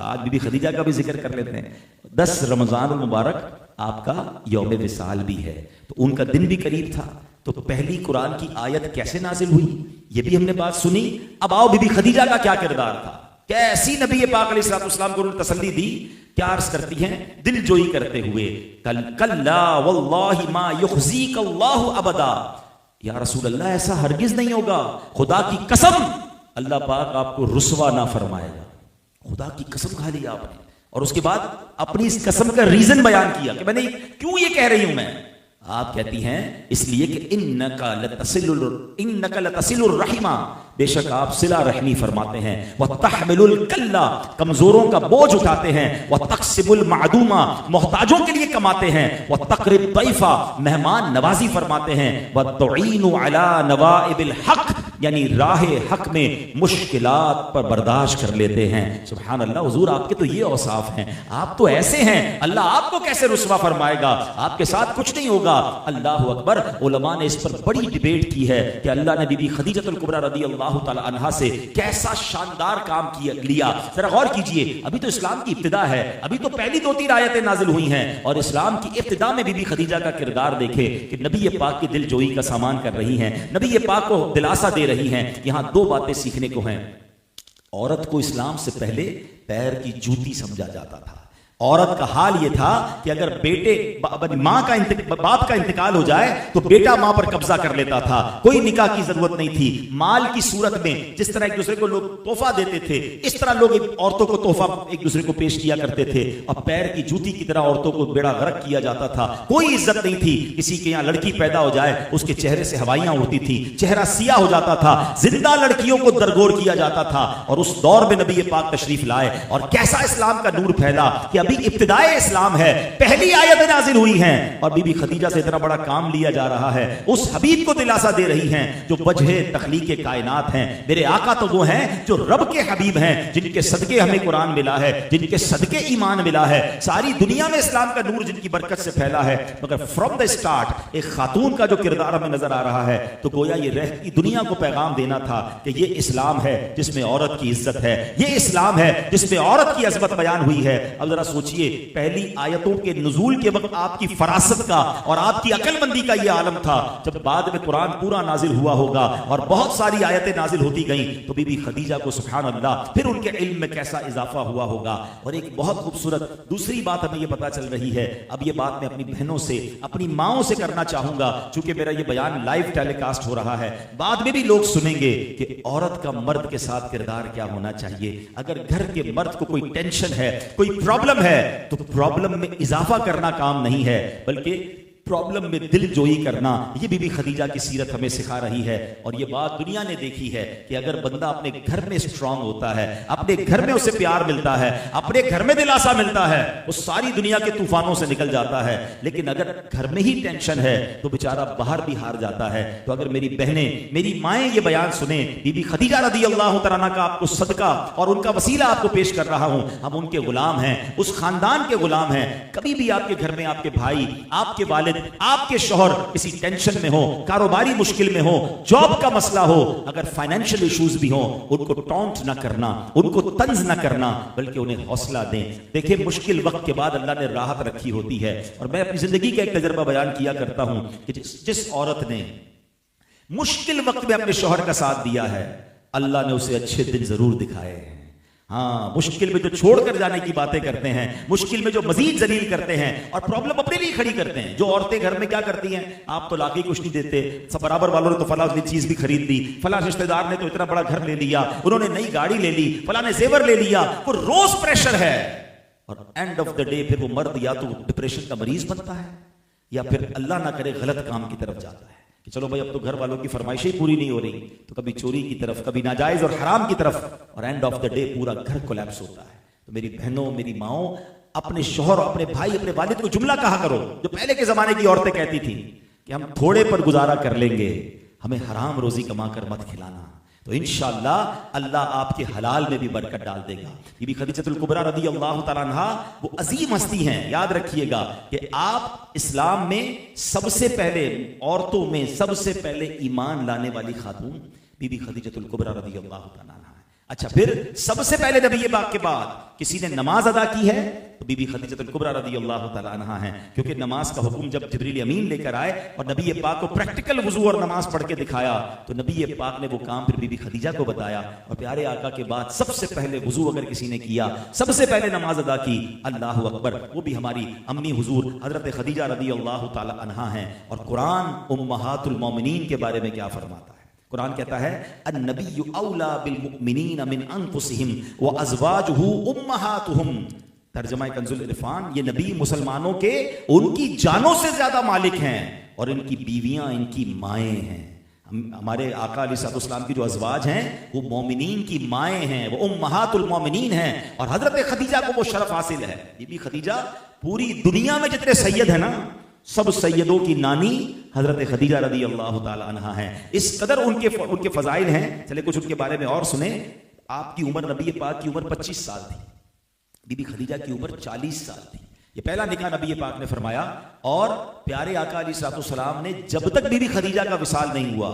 आज बीबी खदीजा का भी जिक्र कर लेते हैं। 10 रमजान मुबारक आपका यौम विसाल भी है, तो उनका दिन भी करीब था। तो पहली कुरान की आयत कैसे नाजिल हुई ये भी हमने बात सुनी। अब आओ बीबी खदीजा का क्या किरदार था, कैसी नबी पाक अलैहिस्सलाम को उन्होंने तसल्ली दी। क्या अर्ज करती हैं दिल जोई करते हुए, कल्ला वल्लाहि मा युखज़ीकल्लाहु अबदा, या रसूल अल्लाह ऐसा हरगिज नहीं होगा, खुदा की कसम अल्लाह पाक आपको रुसवा ना फरमाएगा। खुदा की कसम खा ली आपने, और उसके बाद अपनी इस कसम का रीजन बयान किया कि मैंने क्यों ये कह रही हूं मैं। आप कहती हैं इसलिए कि इन्नका लतसिलुर रहिमा, बेशक आप सिला रहमी फरमाते हैं, वह तहमिलुल कल्ला, कमजोरों का बोझ उठाते हैं, वह तक्सिबुल मादूमा, मोहताजों के लिए कमाते हैं, वह तकरिब तैफा, मेहमान नवाजी फरमाते हैं, वह तुईनु अला नवाइबिल हक, यानी राह हक में मुश्किलात पर बर्दाश्त कर लेते हैं। सुभान अल्लाह, हुजूर आपके तो ये औसाफ हैं, आप तो ऐसे हैं, अल्लाह आपको कैसे रुसवा फरमाएगा, आपके साथ कुछ नहीं होगा। अल्लाह अकबर। उलमा ने इस पर बड़ी डिबेट की है कि अल्लाह ने बीबी खदीजतुल कुबरा रदियल्लाहु ताला अन्हा से कैसा शानदार काम लिया। जरा गौर कीजिए, अभी तो इस्लाम की इब्तिदा है, अभी तो पहली 2-3 आयतें नाजिल हुई हैं, और इस्लाम की इब्तिदा में बीबी खदीजा का किरदार देखे कि नबी पाक की दिल जोई का सामान कर रही हैं, नबी पाक को दिलासा दे रही हैं। यहां 2 बातें सीखने को हैं। औरत को इस्लाम से पहले पैर की जूती समझा जाता था। औरत का हाल यह था कि अगर बाप का इंतकाल हो जाए तो बेटा मां पर कब्जा कर लेता था, कोई निकाह की जरूरत नहीं थी। माल की सूरत में जिस तरह एक दूसरे को लोग तोहफा देते थे, इस तरह लोग औरतों को तोहफा एक दूसरे को पेश किया करते थे, और पैर की जूती की तरह औरतों को बेड़ा गर्क किया जाता था। कोई इज्जत नहीं थी। किसी के यहाँ लड़की पैदा हो जाए, उसके चेहरे से हवाइयां उड़ती थी, चेहरा सिया हो जाता था, जिंदा लड़कियों को दरगोर किया जाता था। और उस दौर में नबी पाक तशरीफ लाए, और कैसा इस्लाम का नूर फैला कि अभी इब्तिदाए इस्लाम है, पहली आयत नाजिल हुई हैं, और बीबी खदीजा से इतना बड़ा काम लिया जा रहा है। उस हबीब को दिलासा दे रही हैं जो वजह तखलीक कायनात हैं। मेरे आका तो वो हैं जो रब के हबीब हैं, जिनके सदके हमें कुरान मिला है, जिनके सदके ईमान मिला है, सारी दुनिया में इस्लाम का नूर जिनकी बरकत से फैला है। मगर फ्रॉम द स्टार्ट एक खातून का जो किरदार हमें नजर आ रहा है, तो गोया ये रहती दुनिया को पैगाम देना था कि ये इस्लाम है जिसमें औरत की इज्जत है, ये इस्लाम है जिसमें औरत की अजमत बयान हुई है। अब जरा सोचिए, पहली आयतों के नुज़ूल के वक्त आपकी फरासत का और आपकी अकलमंदी का यह आलम था। जब बाद में कुरान पूरा नाजिल हुआ होगा और बहुत सारी आयतें नाजिल होती गई, तो बीबी खदीजा को सुभान अल्लाह फिर उनके इल्म में कैसा इजाफा हुआ होगा। और एक बहुत खूबसूरत दूसरी बात हमें यह पता चल रही है। अब यह बात मैं अपनी बहनों से, अपनी माओं से करना चाहूंगा, चूंकि मेरा यह बयान लाइव टेलीकास्ट हो रहा है, बाद में भी लोग सुनेंगे कि औरत का मर्द के साथ किरदार क्या होना चाहिए। अगर घर के मर्द को कोई टेंशन है, कोई प्रॉब्लम है, तो प्रॉब्लम में इजाफा करना काम नहीं है, बल्कि प्रॉब्लम में दिल जोई करना। ये बीबी खदीजा की सीरत हमें सिखा रही है। और ये बात दुनिया ने देखी है कि अगर बंदा अपने घर में स्ट्रांग होता है, अपने घर में उसे प्यार मिलता है, अपने घर में दिलासा मिलता है, वो सारी दुनिया के तूफानों से निकल जाता है। लेकिन अगर घर में ही टेंशन है तो बेचारा बाहर भी हार जाता है। तो अगर मेरी बहनें, मेरी माएं ये बयान सुने, बीबी खदीजा रदियल्लाहु तआला अन्हा का आपको सदका और उनका वसीला आपको पेश कर रहा हूं। हम उनके गुलाम हैं, उस खानदान के गुलाम हैं। कभी भी आपके घर में आपके भाई, आपके वालिद, आपके शौहर किसी टेंशन में हो, कारोबारी मुश्किल में हो, जॉब का मसला हो, अगर फाइनेंशियल इश्यूज भी हो, उनको टॉन्ट ना करना, उनको तंज ना करना, बल्कि उन्हें हौसला दें। देखिए, मुश्किल वक्त के बाद अल्लाह ने राहत रखी होती है। और मैं अपनी जिंदगी का एक तजर्बा बयान किया करता हूं कि जिस औरत ने मुश्किल वक्त में अपने शौहर का साथ दिया है, अल्लाह ने उसे अच्छे दिन जरूर दिखाए हैं। हाँ, मुश्किल में जो छोड़कर जाने की बातें करते हैं, मुश्किल में जो मजीद जलील करते हैं और प्रॉब्लम अपने लिए खड़ी करते हैं। जो औरतें घर में क्या करती हैं, आप तो लाके कुछ नहीं देते, सब बराबर वालों ने तो फला चीज भी खरीद ली, फला रिश्तेदार ने तो इतना बड़ा घर ले लिया, उन्होंने नई गाड़ी ले ली, फला ने जेवर ले लिया, वो रोज प्रेशर है। और एंड ऑफ द डे फिर वो मर्द या तो डिप्रेशन का मरीज बनता है, या फिर अल्लाह ना करे गलत काम की तरफ जाता है कि चलो भाई अब तो घर वालों की फरमाइशें पूरी नहीं हो रही, तो कभी चोरी की तरफ, कभी नाजायज और हराम की तरफ, और एंड ऑफ द डे पूरा घर कोलैप्स होता है। तो मेरी बहनों, मेरी माओ, अपने शौहर, अपने भाई, अपने वालिद को जुमला कहा करो जो पहले के जमाने की औरतें कहती थी कि हम थोड़े पर गुजारा कर लेंगे, हमें हराम रोजी कमा कर मत खिलाना, तो इंशाअल्लाह अल्लाह आपके हलाल में भी बरकत डाल देगा। बीबी खदीजतुल कुबरा रदियल्लाहु तआला अन्हा वो अजीम हस्ती हैं। याद रखिएगा कि आप इस्लाम में सबसे पहले, औरतों में सबसे पहले ईमान लाने वाली खातून बीबी खदीजतुल कुबरा रदियल्लाहु तआला अन्हा है। अच्छा, फिर सबसे पहले नबी पाक के बाद किसी ने नमाज अदा की है तो बीबी खदीजतुल कुबरा रदियल्लाहु ताला अन्हा है, क्योंकि नमाज का हुक्म जब जिब्रील अमीन लेकर आए और नबी पाक को प्रैक्टिकल वुजू और नमाज पढ़ के दिखाया तो नबी पाक ने वो काम फिर बीबी खदीजा को बताया। और प्यारे आका के बाद सबसे पहले वुजू अगर किसी ने किया, सबसे पहले नमाज अदा की, अल्लाहु अकबर, वो भी हमारी अम्मी हुजूर हजरत खदीजा रदियल्लाहु ताला अन्हा है। और कुरान उम्महातुल मोमिनीन के बारे में क्या फरमाता है? कुरान कहता है अन्नबिय्यु औला बिल मुमिनीन मिन अनफुसिहिम व अज़वाजुहु उम्महातुहुम। तर्जुमा कंजुल इरफान, ये नबी मुसलमानों के उनकी जानों से ज्यादा मालिक हैं और इनकी बीवियां इनकी माएँ हैं। हमारे आका अलैहिस्सलाम की जो अज़वाज हैं वो मोमिनीन की माएँ हैं, वो उम्महातुल मोमिनीन हैं। और हजरत खदीजा को वो शरफ हासिल है। बीबी खदीजा पूरी दुनिया में जितने सैयद है ना, सब सैयदों की नानी हजरत खदीजा रदियल्लाहु ताला अन्हा है। इस कदर उनके फजाइल हैं। चले कुछ उनके बारे में और सुने। आपकी उम्र, नबी पाक की उम्र 25 साल थी, बीबी खदीजा की उम्र 40 साल थी। ये पहला निकाह नबी पाक ने फरमाया। और प्यारे आका अलैहिस्सलाम ने जब तक बीबी खदीजा का विसाल नहीं हुआ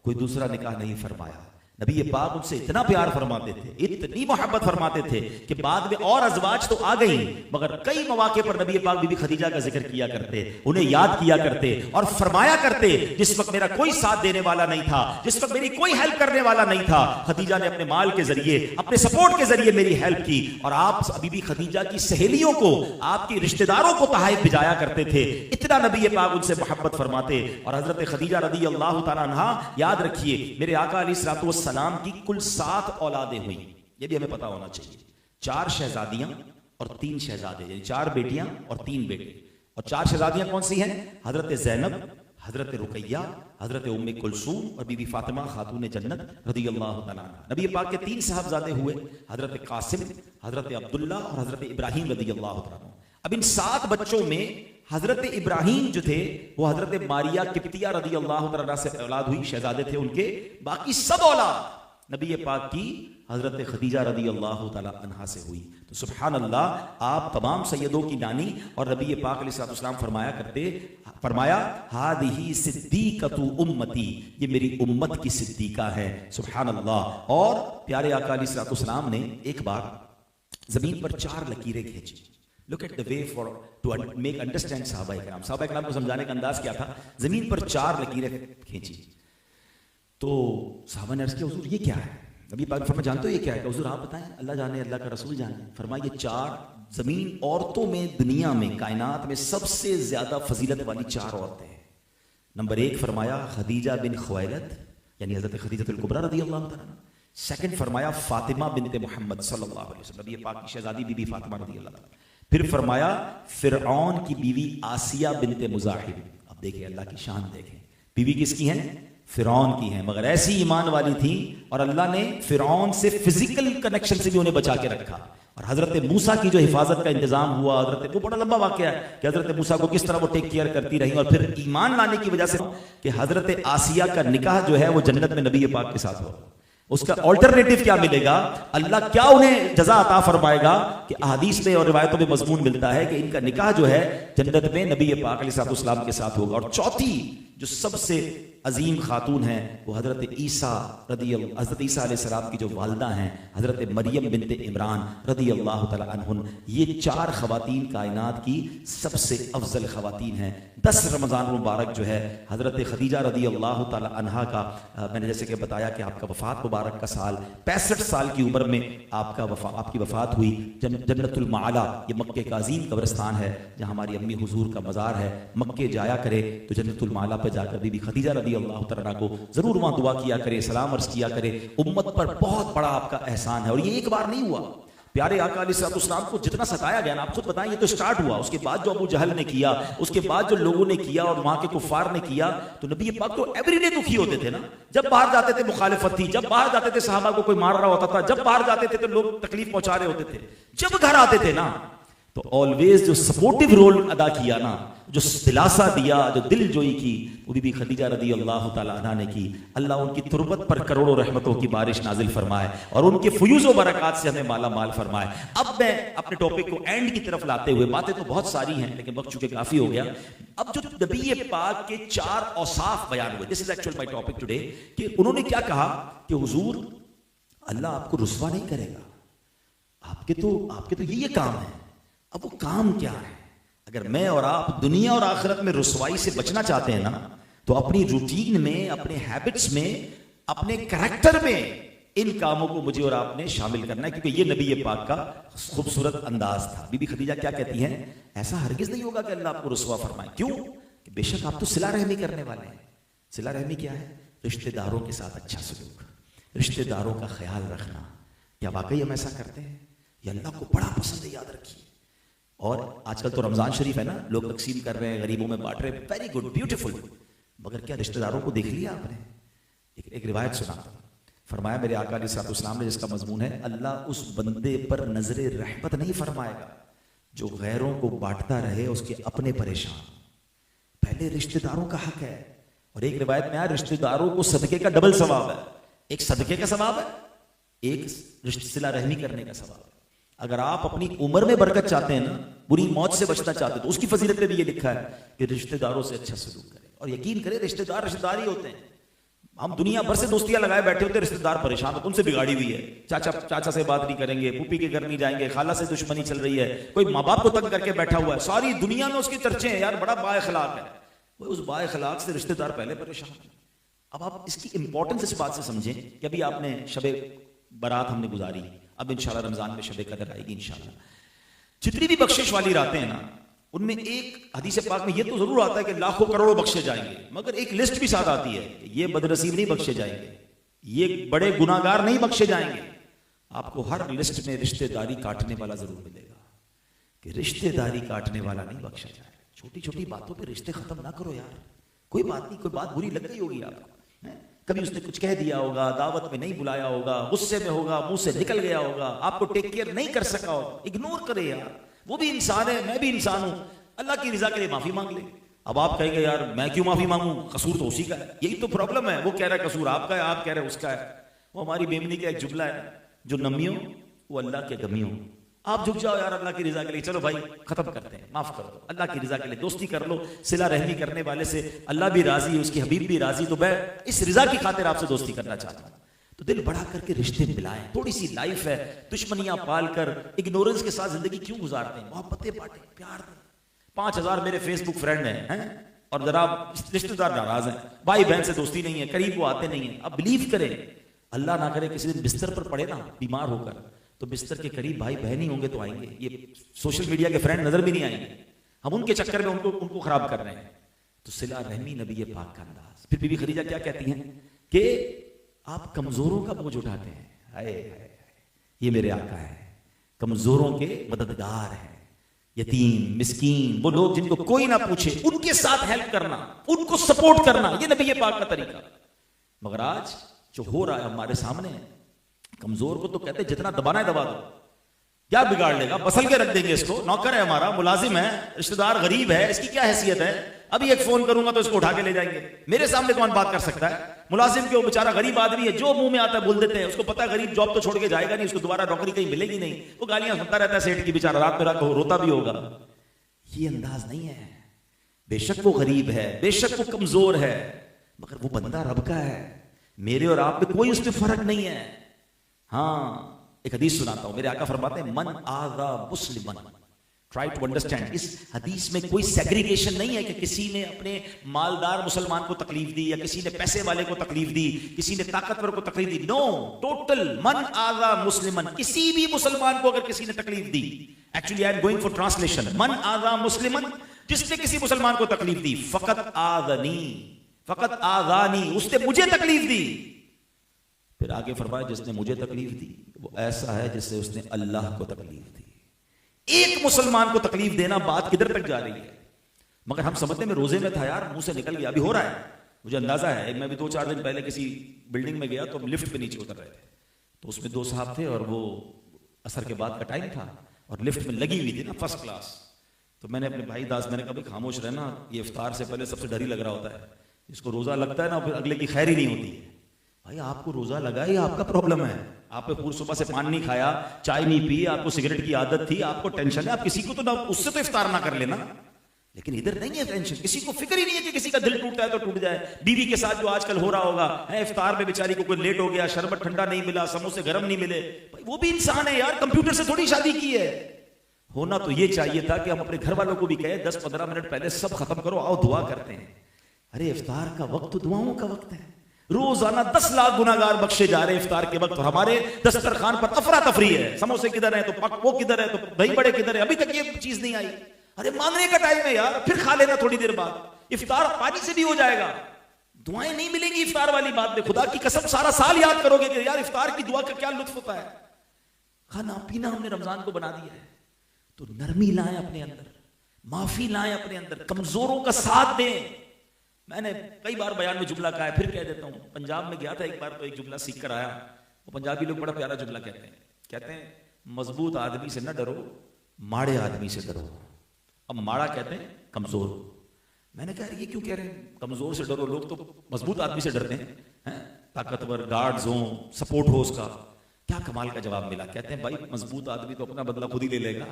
कोई दूसरा निकाह नहीं फरमाया। नबी पाक उनसे इतना प्यार फरमाते थे, इतनी मोहब्बत फरमाते थे कि बाद में और अज़वाज तो आ गई, मगर कई मौके पर नबी पाक बीबी खदीजा का जिक्र किया करते, उन्हें याद किया करते और फरमाया करते, जिस वक्त मेरा कोई साथ देने वाला नहीं था, जिस वक्त मेरी कोई हेल्प करने वाला नहीं था, खदीजा ने अपने माल के जरिए, अपने सपोर्ट के जरिए मेरी हेल्प की। और आप बीबी खदीजा की सहेलियों को, आपकी रिश्तेदारों को तोहफे भिजाया करते थे। इतना नबी पाक उनसे मोहब्बत फरमाते। और हजरत खदीजा रदियल्लाहु ताला अन्हा, याद रखिए, मेरे आका अलैहिस्सलातु सलाम की कुल 7 औलादें हुई, ये भी हमें पता होना चाहिए। 4 शहजादियां और 3 शहजादे, यानी 4 बेटियां और 3 बेटे। और 4 शहजादियां कौन सी हैं? हजरत ज़ैनब, हजरत रुकैया, हजरत उम्मे कुलसूम और बीबी फातिमा खातून जन्नत रदियल्लाहु ताला अन्हा। नबी पाक के 3 साहबजादे हुए, हजरत कासिम, हजरत अब्दुल्ला और हजरत इब्राहिम रदियल्लाहु ताला। अब इन 7 बच्चों में हजरत इब्राहिम जो थे वो हजरत मारिया किप्तिया रदियल्लाहु ताला से औलाद हुई, शहजादे थे उनके। बाकी सब औलाद नबी पाक की हजरत खदीजा रदियल्लाहु ताला अन्हा से हुई। तो सुभान अल्लाह, आप तमाम सैयदों की नानी। और नबी पाक अलैहिस्सलाम फरमाया करते, फरमाया हादिही सिद्दीकतु उम्मती, ये मेरी उम्मत की सिद्दीका है। सुभान अल्लाह। और प्यारे आका अलैहिस्सलाम ने एक बार जमीन पर 4 लकीरें खींची। Look at the way for to make understand सहाबा-ए-किराम। सहाबा-ए-किराम को समझाने का अंदाज क्या था? जमीन पर 4 लकीरें खींची तो साहबा ने अर्ज़ किया, हुजूर ये क्या है? नबी पाक फरमाया, जानते हो ये क्या है? हुजूर आप बताएं, अल्लाह जाने, अल्लाह का रसूल जाने। फरमाया, ये 4 जमीन औरतों में, दुनिया में, कायनात में सबसे ज्यादा फजीलत वाली 4 औरतें हैं। नंबर 1 फरमाया खदीजा बिन खुवैलद, यानी हजरत खदीजतुल कुबरा रदियल्लाहु ताला। सेकंड फरमाया फातिमा बिनते मोहम्मद सल्लल्लाहु अलैहि वसल्लम, नबी पाक की शहजादी बीबी फातिमा रदियल्लाहु ताला। फिर फरमाया फिरऔन की बीवी आसिया बिनते मुज़ाहिब। अब देखिए अल्लाह की शान देखें, बीवी किसकी है? फिरौन की है, मगर ऐसी ईमान वाली थी और अल्लाह ने फिरौन से फिजिकल कनेक्शन से भी उन्हें बचा के रखा। और हजरत मूसा की जो हिफाजत का इंतजाम हुआ, हजरत, वो बड़ा लंबा वाकया है कि हजरत मूसा को किस तरह वो टेक केयर करती रही। और फिर ईमान लाने की वजह से कि हजरत आसिया का निकाह जो है वो जन्नत में नबी पाक के साथ हो, उसका ऑल्टरनेटिव क्या मिलेगा, अल्लाह क्या उन्हें जजा अता फरमाएगा कि अहादीस में और रिवायतों में मजमून मिलता है कि इनका निकाह जो है जन्नत में नबी पाक अलैहिस्सलाम के साथ होगा। और चौथी जो सबसे अजीम खातून है वो हजरत ईसा अलैहिस्सलाम की जो वालदा हैं, हजरत मरियम बिनते इमरान रदियल्लाहु ताला अन्हुन। ये 4 खवातीन कायनात की सबसे अफजल खवातीन हैं। 10 रमज़ान मुबारक जो है हजरत खदीजा रदियल्लाहु ताला अन्हा का, मैंने जैसे कि बताया कि आपका वफात मुबारक का साल 65 साल की उम्र में आपकी वफात हुई। जन्नतुल माला, ये मक्के का अजीम कब्रिस्तान है जहाँ हमारी अम्मी हुजूर का मज़ार है। मक्के जाया करे तो जन्नतुल माला पर जाकर बीबी खदीजा रदियल्लाहु ताला को जरूर वहाँ दुआ किया करे, सलाम अर्ज़ किया करे। उम्मत पर बहुत बड़ा आपका एहसान है। और ये एक बार नहीं हुआ, प्यारे आका अलैहिस्सलाम को जितना सताया गया ना, आप खुद बताएं, ये तो स्टार्ट हुआ, उसके बाद जो अबू जहल ने किया, उसके बाद जो लोगों ने किया और वहां के कुफार ने किया, तो नबी पाक तो एवरीडे दुखी होते थे ना। जब बाहर जाते थे मुखालिफत थी, जब बाहर जाते थे सहाबा को कोई मार रहा होता था, जब बाहर जाते थे तो लोग तकलीफ पहुंचा रहे होते थे, जब घर आते थे ना तो ऑलवेज जो सपोर्टिव रोल अदा किया ना, जो दिलासा दिया, जो दिल जोई की, वो बीबी खदीजा रदियल्लाहु ताला अन्हा ने की। अल्लाह उनकी तुरबत पर करोड़ों रहमतों की बारिश नाजिल फरमाए और उनके फयूज़ व बरक़ात से हमें माला माल फरमाए। अब मैं अपने टॉपिक को एंड की तरफ लाते हुए, बातें तो बहुत सारी हैं लेकिन वक्त चूंकि काफी हो गया, अब जो नबी पाक के 4 औसाफ बयान हुए, this is actual my topic today, कि उन्होंने क्या कहा कि हुजूर अल्लाह आपको रुसवा नहीं करेगा। आपके तो ये काम है। अब वो काम क्या है? अगर मैं और आप दुनिया और आखिरत में रुसवाई से बचना चाहते हैं ना, तो अपनी रूटीन में, अपने हैबिट्स में, अपने कैरेक्टर में इन कामों को मुझे और आपने शामिल करना है, क्योंकि ये नबी पाक का खूबसूरत अंदाज था। बीबी खदीजा क्या कहती हैं? ऐसा हरगिज नहीं होगा कि अल्लाह आपको रुसवा फरमाए। क्यों? कि बेशक आप तो सिला रहमी करने वाले हैं। सिला रहमी क्या है? रिश्तेदारों के साथ अच्छा सलूक, रिश्तेदारों का ख्याल रखना। क्या वाकई हम ऐसा करते हैं? ये अल्लाह को बड़ा पसंद है, याद रखिए। और आजकल तो रमजान शरीफ है ना, लोग तकसीम कर रहे हैं, गरीबों में बांट रहे हैं, वेरी गुड, ब्यूटीफुल। मगर क्या रिश्तेदारों को देख लिया आपने? एक रिवायत सुनाता हूं। फरमाया मेरे आका अलैहिस्सलाम ने, जिसका मजमून है, अल्लाह उस बंदे पर नजरे रहमत नहीं फरमाएगा जो गैरों को बांटता रहे, उसके अपने परेशान। पहले रिश्तेदारों का हक है। और एक रिवायत में आया, रिश्तेदारों को सदके का डबल सवाब है। एक सदके का सवाब है, एक सिला रहमी करने का सवाब है। अगर आप अपनी उम्र में बरकत चाहते हैं ना, बुरी मौत से बचना चाहते हैं, तो उसकी फजीलत में भी ये लिखा है कि रिश्तेदारों से अच्छा सलूक करें। और यकीन करें, रिश्तेदार ही होते हैं। हम दुनिया भर से दोस्तियां लगाए बैठे होते हैं, रिश्तेदार परेशान होते, उनसे बिगाड़ी हुई है। चाचा से बात नहीं करेंगे, पुप्पी के घर नहीं जाएंगे, खाला से दुश्मनी चल रही है, कोई माँ बाप को तंग करके बैठा हुआ है, सारी दुनिया में उसके चर्चे हैं, यार बड़ा बाएखलाक है। वो उस बाएखलाक से रिश्तेदार पहले परेशान है। अब आप इसकी इंपॉर्टेंस इस बात से समझें कि अभी आपने शबे बारात हमने गुजारी, अब इंशाल्लाह रमजान में शबे कदर आएगी इंशाल्लाह। जितनी भी बख्शिश वाली रातें हैं ना, उनमें एक हदीस पाक में ये तो जरूर आता है कि लाखों करोड़ों बख्शे जाएंगे, मगर एक लिस्ट भी साथ आती है कि ये बदनसीब नहीं बख्शे जाएंगे, ये बड़े गुनाहगार नहीं बख्शे जाएंगे। आपको हर लिस्ट में रिश्तेदारी काटने वाला जरूर मिलेगा, कि रिश्तेदारी काटने वाला नहीं बख्शा जाए। छोटी छोटी बातों पे रिश्ते खत्म ना करो यार। कोई बात नहीं, कोई बात बुरी लग गई होगी आपको, कभी उसने कुछ कह दिया होगा, दावत में नहीं बुलाया होगा, गुस्से में होगा, मुंह से निकल गया होगा, आपको टेक केयर नहीं कर सका होगा, इग्नोर करे यार, वो भी इंसान है, मैं भी इंसान हूं, अल्लाह की रजा के लिए माफी मांग ले। अब आप कहेंगे यार मैं क्यों माफी मांगू, कसूर तो उसी का है। यही तो प्रॉब्लम है, वो कह रहा है कसूर आपका है, आप कह रहे हैं उसका है। वो हमारी बेमनी का एक जुमला है, जो नमियों वो अल्लाह के गमियों। आप झुक जाओ यार अल्लाह की रजा के लिए, चलो भाई खत्म करते हैं, माफ कर दो, अल्लाह की रजा के लिए दोस्ती कर लो। सिला रहमी करने वाले से अल्लाह भी राजी है, उसकी हबीब भी राजी, तो मैं इस रजा की खातिर आपसे दोस्ती करना चाहता हूं। तो दिल बढ़ा करके रिश्ते मिलाएं। थोड़ी सी लाइफ है, दुश्मनियां पाल कर इग्नोरेंस के साथ जिंदगी क्यों गुजारते हैं? मोहब्बतें बांटें, प्यार दें। 5000 मेरे फेसबुक फ्रेंड हैं और जरा रिश्तेदार नाराज हैं, भाई बहन से दोस्ती नहीं है, करीब वो आते नहीं है। अब बिलीव करें, अल्लाह ना करे किसी दिन बिस्तर पर पड़े ना बीमार होकर, तो बिस्तर के करीब भाई बहन ही होंगे तो आएंगे। ये सोशल मीडिया के फ्रेंड नजर भी नहीं आएंगे, हम उनके चक्कर में उनको खराब कर रहे हैं। तो सिला रहमी नबी पाक का अंदाज। फिर बीबी खदीजा क्या कहती हैं कि आप कमजोरों का बोझ उठाते हैं। हाय ये मेरे आका है, कमजोरों के मददगार हैं, यतीम मिस्कीन, वो लोग जिनको कोई ना पूछे उनके साथ हेल्प करना, उनको सपोर्ट करना, ये नबी पाक का तरीका। मगर आज जो हो रहा है हमारे सामने, कमजोर को तो कहते हैं जितना दबाना है दबा दो, क्या बिगाड़ लेगा, बसल के रख देंगे इसको, नौकर है हमारा, मुलाजिम है, रिश्तेदार गरीब है, इसकी क्या हैसियत है, अभी एक फोन करूंगा तो इसको उठा के ले जाएंगे। मेरे सामने कौन बात कर सकता है? मुलाजिम क्यों, बेचारा गरीब आदमी है, जो मुंह में आता है बोल देते हैं, उसको पता है गरीब जॉब तो छोड़ के जाएगा नहीं, उसको दोबारा नौकरी कहीं मिलेगी नहीं, वो गालियां सुनता रहता है सेठ की, बेचारा रात में रात को रोता भी होगा। ये अंदाज नहीं है। बेशक वो गरीब है, बेशक वो कमजोर है, मगर वो बंदा रब का है, मेरे और आप में कोई उसमें फर्क नहीं है। हाँ, एक हदीस सुनाता हूं, मेरे आका फरमाते हैं मन आज़ा मुस्लिमन, ट्राई टू अंडरस्टैंड। इस हदीस में कोई सेग्रीगेशन नहीं है कि किसी ने अपने मालदार मुसलमान को तकलीफ दी या किसी ने पैसे वाले को तकलीफ दी, किसी ने ताकतवर को तकलीफ दी। नो, टोटल मन आज़ा मुस्लिमन, किसी भी मुसलमान को अगर किसी ने तकलीफ दी, actually I am going for translation, मन आज़ा मुस्लिमन, जिसने किसी मुसलमान को तकलीफ दी, फकत आज़नी, फकत आज़ानी, उसने मुझे तकलीफ दी। फिर आगे फरमाया जिसने मुझे तकलीफ दी वो ऐसा है जिससे उसने अल्लाह को तकलीफ दी। एक मुसलमान को तकलीफ देना बात किधर तक जा रही है? मगर हम समझते हैं मैं रोजे में था यार, मुंह से निकल गया, अभी हो रहा है, मुझे अंदाजा है। मैं भी 2-4 दिन पहले किसी बिल्डिंग में गया तो हम लिफ्ट पे नीचे उतर रहे थे, तो उसमें 2 साहब थे और वो असर के बाद का टाइम था और लिफ्ट में लगी हुई थी ना फर्स्ट क्लास। तो मैंने अपने भाई दास, मैंने कहा खामोश रहना, ये इफ्तार से पहले सबसे डर ही लग रहा होता है, इसको रोजा लगता है ना फिर अगले की खैर ही नहीं होती है। भाई आपको रोजा लगा, ये आपका प्रॉब्लम है, आपने पूरी सुबह से पानी नहीं खाया, चाय नहीं पी, आपको सिगरेट की आदत थी, आपको टेंशन है, आप किसी को तो ना उससे तो इफ्तार ना कर लेना, लेकिन इधर नहीं है टेंशन, किसी को फिक्र ही नहीं है कि किसी का दिल टूटता है तो टूट जाए। बीवी के साथ जो आजकल हो रहा होगा है, इफ्तार में बेचारी को कोई लेट हो गया, शरबत ठंडा नहीं मिला, समोसे गर्म नहीं मिले, भाई वो भी इंसान है यार, कंप्यूटर से थोड़ी शादी की है। होना तो ये चाहिए था कि हम अपने घर वालों को भी कहें 10-15 मिनट पहले सब खत्म करो, आओ दुआ करते हैं। अरे इफ्तार का वक्त तो दुआओं का वक्त है। रोजाना 10 लाख गुनाहगार बख्शे जा रहे हैं इफ्तार के वक्त, और हमारे दस्तरखान पर अफरा तफरी है, समोसे किधर है तो वो किधर है तो दही बड़े किधर है, अभी तक ये चीज नहीं आई। अरे मांगने का टाइम है यार, फिर खा लेना थोड़ी देर बाद। इफ्तार पानी से भी हो जाएगा, दुआएं नहीं मिलेंगी इफ्तार वाली बात में। खुदा की कसम सारा साल याद करोगे कि यार इफ्तार की दुआ का क्या लुत्फ होता है। खाना पीना हमने रमजान को बना दिया है, तो नरमी लाएं अपने अंदर, माफी लाएं अपने अंदर, कमजोरों का साथ दें। मैंने कई बार बयान में जुमला कहा है, फिर कह देता हूं। पंजाब में गया था एक बार, तो एक जुमला सीख कर आया। वो पंजाबी लोग बड़ा प्यारा जुमला कहते हैं मजबूत आदमी से न डरो, माड़े आदमी से डरो। अब माड़ा कहते हैं कमजोर। मैंने कहा ये क्यों कह रहे हैं कमजोर से डरो, लोग तो मजबूत आदमी से डरते हैं, ताकतवर गार्ड्स हो, सपोर्ट हो उसका। क्या कमाल का जवाब मिला। कहते हैं भाई मजबूत आदमी तो अपना बदला खुद ही ले लेगा,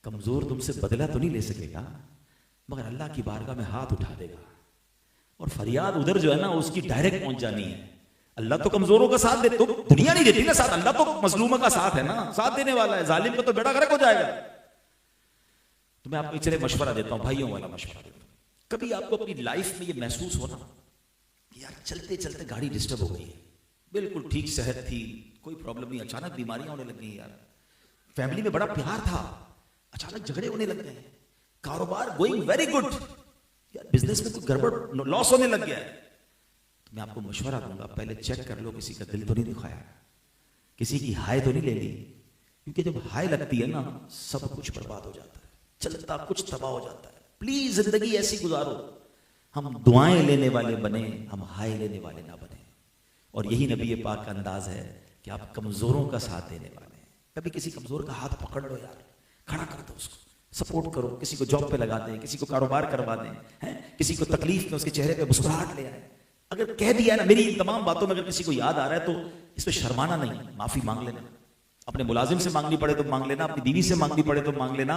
कमजोर तुमसे बदला तो नहीं ले सकेगा, मगर अल्लाह की बारगाह में हाथ उठा देगा। और फरियाद उधर जो है ना उसकी डायरेक्ट पहुंच जानी है। अल्लाह तो कमजोरों का साथ दे, तो दुनिया नहीं देती ना साथ, अल्लाह तो मजलूमा का साथ है ना, साथ देने वाला है। जालिम का तो बेड़ा गर्क हो जाएगा। तो मैं आपको एक चले मशवरा देता हूं, भाइयों वाला मशवरा देता हूं। कभी आपको अपनी लाइफ में ये महसूस हो ना यार चलते चलते गाड़ी डिस्टर्ब हो गई है, बिल्कुल ठीक सेहत थी, कोई प्रॉब्लम नहीं, अचानक बीमारियां होने लग गई यार, फैमिली में बड़ा प्यार था, अचानक झगड़े होने लग गए, कारोबार गोइंग वेरी गुड, यार बिजनेस में कोई गड़बड़ लॉस होने लग गया है। तो मैं आपको मशवरा दूंगा, पहले चेक कर लो किसी का दिल तो नहीं दुखाया, किसी की हाय तो नहीं ले ली, क्योंकि जब हाय लगती है ना सब कुछ बर्बाद हो जाता है, चलता कुछ तबाह हो जाता है। प्लीज जिंदगी ऐसी गुजारो, हम दुआएं लेने वाले बने, हम हाय लेने वाले ना बने। और यही नबी पाक का अंदाज है कि आप कमजोरों का साथ देने वाले हैं। कभी किसी कमजोर का हाथ पकड़ लो यार, खड़ा कर दो उसको, सपोर्ट करो, किसी को जॉब पे लगा दें, किसी को कारोबार करवा दें, हैं किसी को तकलीफ में उसके चेहरे पे मुस्कुराहट ले आए। अगर कह दिया है ना, मेरी इन तमाम बातों में अगर किसी को याद आ रहा है तो इसमें शर्माना नहीं, माफी मांग लेना। अपने मुलाजिम से मांगनी पड़े तो मांग लेना, अपनी बीवी से मांगनी पड़े तो मांग लेना।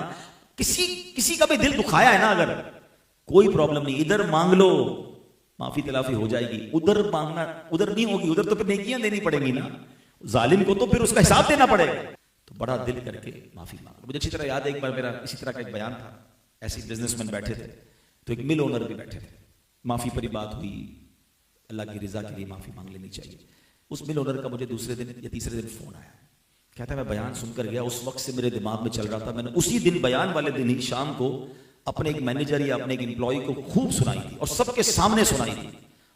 किसी का भी दिल दुखाया है ना, अगर कोई प्रॉब्लम नहीं, इधर मांग लो, माफी तलाफी हो जाएगी। उधर मांगना उधर नहीं होगी, उधर तो फिर नेकियां देनी पड़ेगी ना, जालिम को तो फिर उसका हिसाब देना पड़ेगा। तो बड़ा दिल करके माफी मांगो। मुझे अच्छी तरह याद है एक बार मेरा इसी तरह का एक बयान था, ऐसे बिजनेसमैन बैठे थे, तो एक मिल ओनर भी बैठे थे, माफी पर बात हुई, अल्लाह की रिजा के लिए माफी मांग लेनी चाहिए। उस मिल ओनर का मुझे दूसरे दिन या तीसरे दिन फोन आया, कहता है मैं बयान सुनकर गया, उस वक्त से मेरे दिमाग में चल रहा था, मैंने उसी दिन बयान वाले दिन ही शाम को अपने एक मैनेजर या अपने एक एम्प्लॉय को खूब सुनाई थी और सबके सामने सुनाई थी।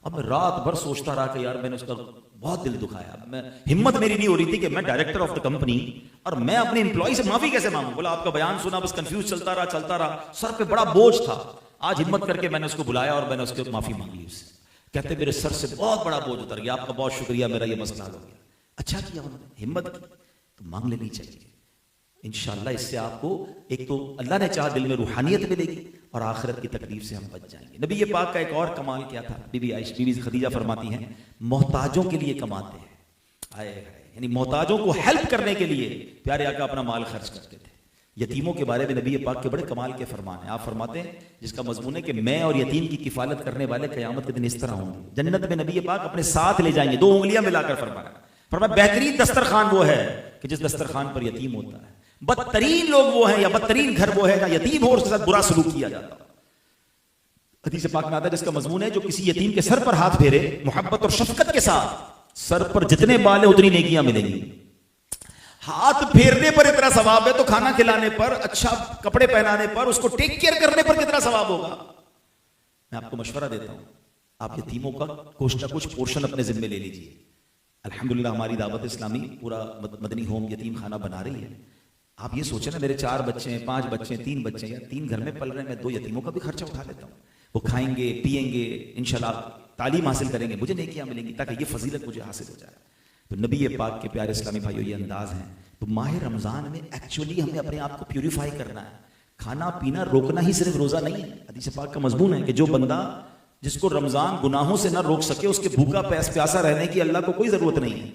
अब मैं रात भर सोचता रहा कि यार मैंने उसका बहुत दिल दुखाया। मैं हिम्मत मेरी नहीं हो रही थी कि मैं डायरेक्टर ऑफ द कंपनी और मैं अपने एम्प्लॉय से माफी कैसे मांगू। बोला आपका बयान सुना, बस कंफ्यूज चलता रहा, सर पे बड़ा बोझ था। आज हिम्मत करके मैंने उसको बुलाया और मैंने उसके माफी मांग ली उससे। कहते मेरे सर से बहुत बड़ा बोझ उतर गया, आपका बहुत शुक्रिया, मेरा ये मसला हो गया। अच्छा किया उन्होंने, हिम्मत की, तो मांग लेनी चाहिए। इंशाअल्लाह इससे आपको एक तो अल्लाह ने चाहा दिल में रूहानियत मिलेगी और आखिरत की तकलीफ से हम बच जाएंगे। नबी ये पाक का एक और कमाल क्या था, बीबी खदीजा फरमाती हैं मोहताजों के लिए कमाते हैं, आए यानी मोहताजों को हेल्प करने के लिए प्यारे आका अपना माल खर्च करते थे। यतीमों के बारे में नबी पाक के बड़े कमाल के फरमान है। आप फरमाते हैं जिसका मजमून है कि मैं और यतीम की किफालत करने वाले क़यामत के दिन इस तरह होंगे, जन्नत में नबी पाक अपने साथ ले जाएंगे, 2 उंगलियां मिलाकर फरमाया बेहतरीन दस्तरखान वो है कि जिस दस्तरखान पर यतीम होता है। बदतरीन लोग वो हैं या बदतरीन घर वो है जहां यतीम हो और उसके साथ बुरा सलूक किया जाता है। हदीस पाक में आता है जिसका मजमून है जो किसी यतीम के सर पर हाथ फेरे मोहब्बत और शफकत के साथ, सर पर जितने बाल है उतनी नेकियां मिलेंगी। हाथ फेरने पर इतना सवाब है तो खाना खिलाने पर, अच्छा कपड़े पहनाने पर, उसको टेक केयर करने पर कितना सवाब होगा। मैं आपको मशवरा देता हूं, आप यतीमों का कुछ ना कुछ पोर्शन अपने जिम्मे ले लीजिए। अल्हम्दुलिल्लाह हमारी दावत इस्लामी पूरा मदनी होम यतीम खाना बना रही है। आप ये सोचे ना मेरे 4 बच्चे हैं, 5 बच्चे हैं, 3 बच्चे हैं, 3 घर में पल रहे हैं, मैं 2 यतीमों का भी खर्चा उठा लेता हूँ। वो खाएंगे पिएंगे, इंशाल्लाह तालीम हासिल करेंगे, मुझे नेकियां मिलेंगी, ताकि ये फजीलत मुझे हासिल हो जाए। तो नबी ये पाक के प्यारे इस्लामी भाइयों ये अंदाज हैं। तो माह रमजान में एक्चुअली हमें अपने आप को प्यूरिफाई करना है। खाना पीना रोकना ही सिर्फ रोजा नहीं है। हदीस पाक का मजमून है कि जो बंदा जिसको रमजान गुनाहों से ना रोक सके उसके भूखा प्यासा रहने की अल्लाह को कोई जरूरत नहीं है।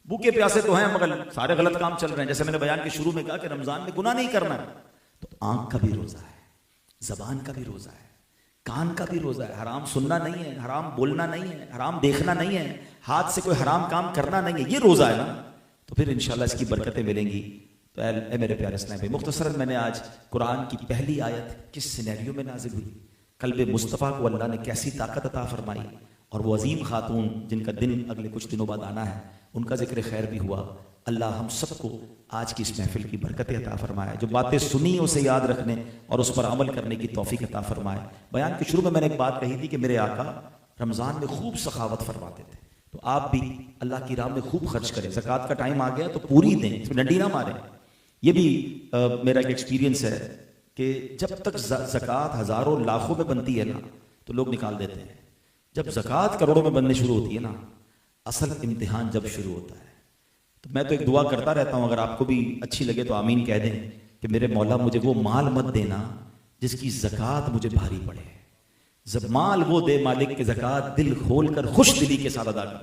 भूखे प्यासे तो हैं मगर सारे गलत काम चल रहे हैं। जैसे मैंने बयान के शुरू में कहा कि रमजान में गुनाह नहीं करना है, तो आंख का भी रोजा है, जबान का भी रोजा है, कान का भी रोजा है। हराम सुनना नहीं है, हराम बोलना नहीं है, हराम देखना नहीं है, हाथ से कोई हराम काम करना नहीं है, ये रोजा है ना। तो फिर इंशाल्लाह इसकी बरकतें मिलेंगी। तो ए मेरे प्यारे इस्लाम भाई, मुख्तसरन मैंने आज कुरान की पहली आयत किस सिनेरियो में नाजिल हुई, कल्बे मुस्तफ़ा को अल्लाह ने कैसी ताकत अता फरमाई, और वो अजीम खातून जिनका दिन अगले कुछ दिनों बाद आना है, उनका जिक्र खैर भी हुआ। अल्लाह हम सबको आज की इस महफिल की बरकतें अता फरमाए, जो बातें सुनी उसे याद रखने और उस पर अमल करने की तौफीक अता फरमाए। बयान के शुरू में मैंने एक बात कही थी कि मेरे आका रमज़ान में खूब सखावत फरमाते थे, तो आप भी अल्लाह की राह में खूब खर्च करें। ज़कात का टाइम आ गया तो पूरी दें, इसमें डंडी ना मारें। ये भी मेरा एक एक्सपीरियंस है कि जब तक ज़कात हज़ारों लाखों में बनती है ना तो लोग निकाल देते हैं, जब ज़कात करोड़ों में बनने शुरू होती है ना, असल इम्तिहान जब शुरू होता है। तो मैं तो एक दुआ करता रहता हूँ, अगर आपको भी अच्छी लगे तो आमीन कह दें कि मेरे मौला मुझे वो माल मत देना जिसकी ज़कात मुझे भारी पड़े। जब माल वो दे मालिक के ज़कात दिल खोल कर खुश दिली के साथ अदा कर।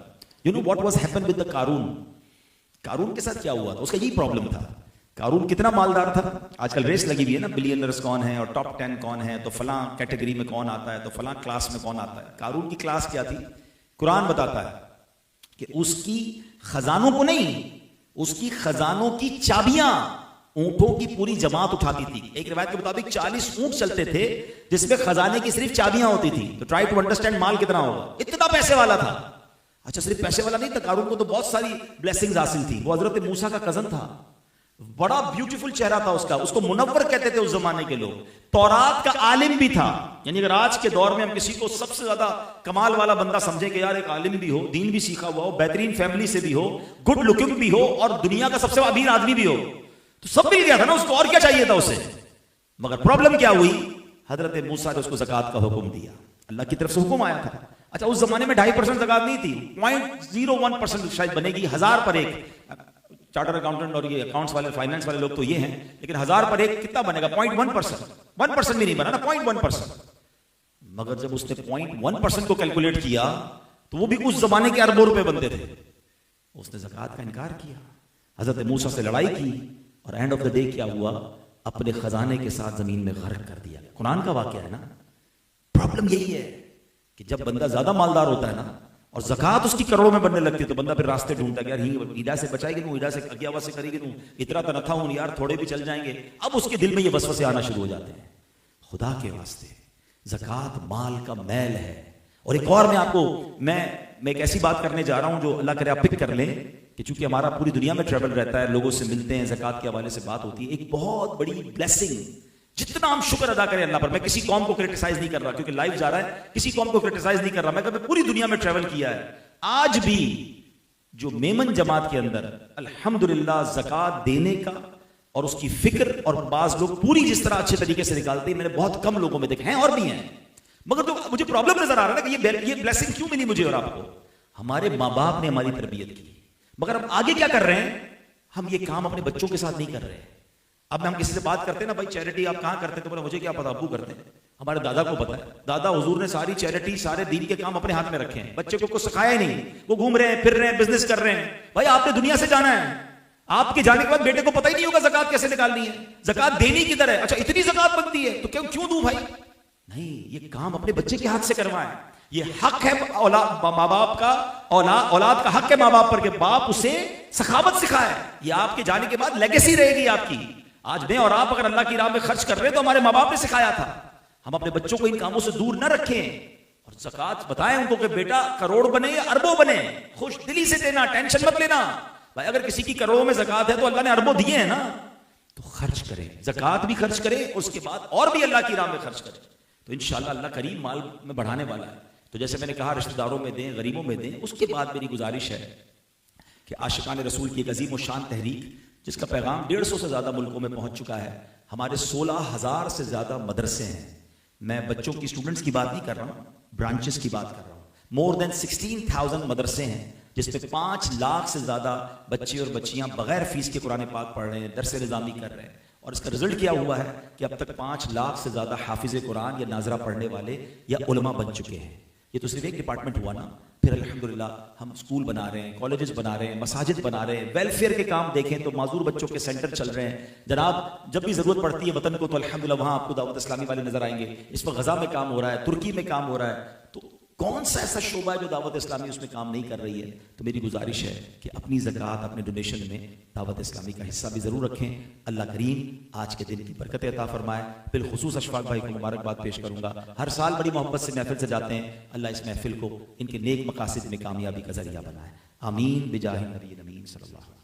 You know what was happen with the कारून, कारून के साथ क्या हुआ था, उसका यही प्रॉब्लम था। कारून कितना मालदार था, आजकल रेस लगी हुई है ना, बिलियनर्स कौन है और टॉप 10 कौन है, तो फलां कैटेगरी में कौन आता है, तो फलां क्लास में कौन आता है। कारून की क्लास क्या थी, कुरान बताता है कि उसकी खजानों को नहीं, उसकी खजानों की चाबियां ऊंटों की पूरी जमात उठाती थी। एक रिवायत के मुताबिक 40 ऊंट चलते थे जिसमें खजाने की सिर्फ चाबियां होती थी। तो ट्राई टू अंडरस्टैंड माल कितना होगा, इतना पैसे वाला था। अच्छा, सिर्फ पैसे वाला नहीं था, कारून को तो बहुत सारी ब्लेसिंग्स हासिल थी। वो हजरत मूसा का कजन था, बड़ा ब्यूटीफुल चेहरा था उसका, उसको मुनव्वर कहते थे उस जमाने के लोग। तौरात का आलिम भी था, यानी अगर आज के दौर में हम किसी को सबसे ज्यादा कमाल वाला बंदा समझे कि यार एक आलिम भी हो, दीन भी सीखा हुआ हो, बेहतरीन फैमिली से भी हो, गुड लुकिंग भी हो और दुनिया का सबसे अमीर आदमी भी हो, तो सब मिल गया था ना उसको, और क्या चाहिए था उसे। मगर प्रॉब्लम क्या हुई, हजरत मूसा ने उसको ज़कात का हुक्म दिया, अल्लाह की तरफ से हुक्म आया था। अच्छा, उस जमाने में 2.5% ज़कात नहीं थी, 0.01% शायद बनेगी 1000 पर एक। चार्टर अकाउंटेंट और ये अकाउंट्स वाले फाइनेंस वाले लोग तो ये हैं, लेकिन 1000 पर एक कितना बनेगा, 0.1%, 1% भी नहीं बना ना, 0.1%। मगर जब उसने 0.1% को कैलकुलेट किया तो वो भी उस जमाने के अरबों रुपए बनते थे। उसने ज़कात का इनकार किया, हजरत मूसा से लड़ाई की, और एंड ऑफ द डे क्या हुआ, अपने खजाने के साथ जमीन में गर्क कर दिया। कुरान का वाकया है ना। प्रॉब्लम यही है कि जब बंदा ज्यादा मालदार होता है ना और ज़कात उसकी करोड़ों में बनने लगती है, तो बंदा फिर रास्ते ढूंढता है, यार ईदा से बचाएगी नू, ईदा से अगियावा से करेगी नू, इतना तो न था हूं यार, थोड़े भी चल जाएंगे। अब उसके दिल में ये वसवसे आना शुरू हो जाते हैं। खुदा के वास्ते ज़कात माल का मैल है। और एक और मैं एक ऐसी बात करने जा रहा हूं जो अल्लाह करे आप पिक कर लें, कि चूंकि हमारा पूरी दुनिया में ट्रैवल रहता है, लोगों से मिलते हैं, ज़कात के हवाले से बात होती है, एक बहुत बड़ी ब्लेसिंग, जितना हम शुक्र अदा करें अल्लाह पर। मैं किसी कौम को क्रिटिसाइज नहीं कर रहा, क्योंकि लाइव जा रहा है, किसी कौम को क्रिटिसाइज नहीं कर रहा। मैं पूरी दुनिया में ट्रैवल किया है, आज भी जो मेमन जमात के अंदर अल्हम्दुलिल्लाह ज़कात देने का और उसकी फिक्र, और बाज लोग पूरी जिस तरह अच्छे तरीके से निकालते हैं, मैंने बहुत कम लोगों में देखे हैं और भी हैं। मगर तो मुझे प्रॉब्लम नजर आ रहा है ना कि ये ब्लेसिंग क्यों मिली मुझे और आपको। हमारे माँ बाप ने हमारी तरबियत की, मगर हम आगे क्या कर रहे हैं, हम ये काम अपने बच्चों के साथ नहीं कर रहे हैं। अब हम किसी से बात करते हैं ना, भाई चैरिटी आप कहाँ करते हैं, तो बोला मुझे क्या पता, अब्बू करते हैं। हमारे दादा को पता है, दादा हुजूर ने सारी चैरिटी, सारे दीन के काम अपने हाथ में रखे हैं, बच्चे को कुछ सिखाया ही नहीं, वो घूम रहे हैं, फिर रहे हैं, बिजनेस कर रहे हैं। भाई आपने दुनिया से जाना है, आपके जाने के बाद बेटे को पता ही नहीं होगा ज़कात कैसे निकालनी है, ज़कात देनी किधर है। अच्छा, इतनी ज़कात बनती है तो क्यों दूं भाई, नहीं, ये काम अपने बच्चे के हाथ से करवाएं। ये हक है औलाद, माँ बाप का, औलाद का हक है माँ बाप पर कि बाप उसे सखावत सिखाए। ये आपके जाने के बाद लेगेसी रहेगी आपकी। आज मैं और आप अगर अल्लाह की राह में खर्च कर रहे हैं तो हमारे माँ बाप ने सिखाया था। हम अपने बच्चों को इन कामों से दूर न रखें और ज़कात बताएं उनको कि बेटा करोड़ बने या अरबों बने, खुश दिली से देना, टेंशन मत लेना। भाई अगर किसी की करोड़ों में ज़कात है तो अल्लाह ने अरबों दिए हैं ना, तो खर्च करें, ज़कात भी खर्च करें, उसके बाद और भी अल्लाह की राह में खर्च करें, तो इंशाअल्लाह अल्लाह करीम माल में बढ़ाने वाला है। तो जैसे मैंने कहा, रिश्तेदारों में दें, गरीबों में दें। उसके बाद मेरी गुजारिश है कि आशिकान रसूल की एक अजीम और शान तहरीक, जिसका पैगाम 150 से ज़्यादा मुल्कों में पहुंच चुका है, हमारे 16,000 से ज़्यादा मदरसे हैं। मैं बच्चों की, स्टूडेंट्स की बात नहीं कर रहा हूँ, ब्रांचेस की बात कर रहा हूँ। मोर देन 16,000 मदरसे हैं, जिसमें 5 लाख से ज़्यादा बच्चे और बच्चियाँ बगैर फीस के कुरान पाक पढ़ रहे हैं, दरस निज़ामी कर रहे हैं। और इसका रिजल्ट क्या हुआ है कि अब तक 5 लाख से ज़्यादा हाफिज़ कुरान या नाजरा पढ़ने वाले या उलमा बन चुके हैं। ये तो सिर्फ एक डिपार्टमेंट हुआ ना, फिर अल्हम्दुलिल्लाह हम स्कूल बना रहे हैं, कॉलेजेस बना रहे हैं, मसाजिद बना रहे हैं, वेलफेयर के काम देखें तो माजूर बच्चों के सेंटर चल रहे हैं। जनाब जब भी जरूरत पड़ती है वतन को तो अल्हम्दुलिल्लाह वहां आपको दावत इस्लामी वाले नजर आएंगे। इस पर गजा में काम हो रहा है, तुर्की में काम हो रहा है, तो कौन सा ऐसा शोबा है जो दावत इस्लामी उसमें काम नहीं कर रही है? तो मेरी गुजारिश है कि अपनी ज़कात अपने डोनेशन में दावत इस्लामी का हिस्सा भी ज़रूर रखें। अल्लाह करीम आज के दिन की बरकत अता फरमाए। बिलखुसूस अशफाक भाई को मुबारकबाद पेश करूंगा, हर साल बड़ी मोहब्बत से महफिल से जाते हैं। अल्लाह इस महफिल को इनके नेक मकासद में कामयाबी का जरिया बनाए। आमीन बिजाहि नबी अमीन सल्लल्लाहु अलैहि वसल्लम।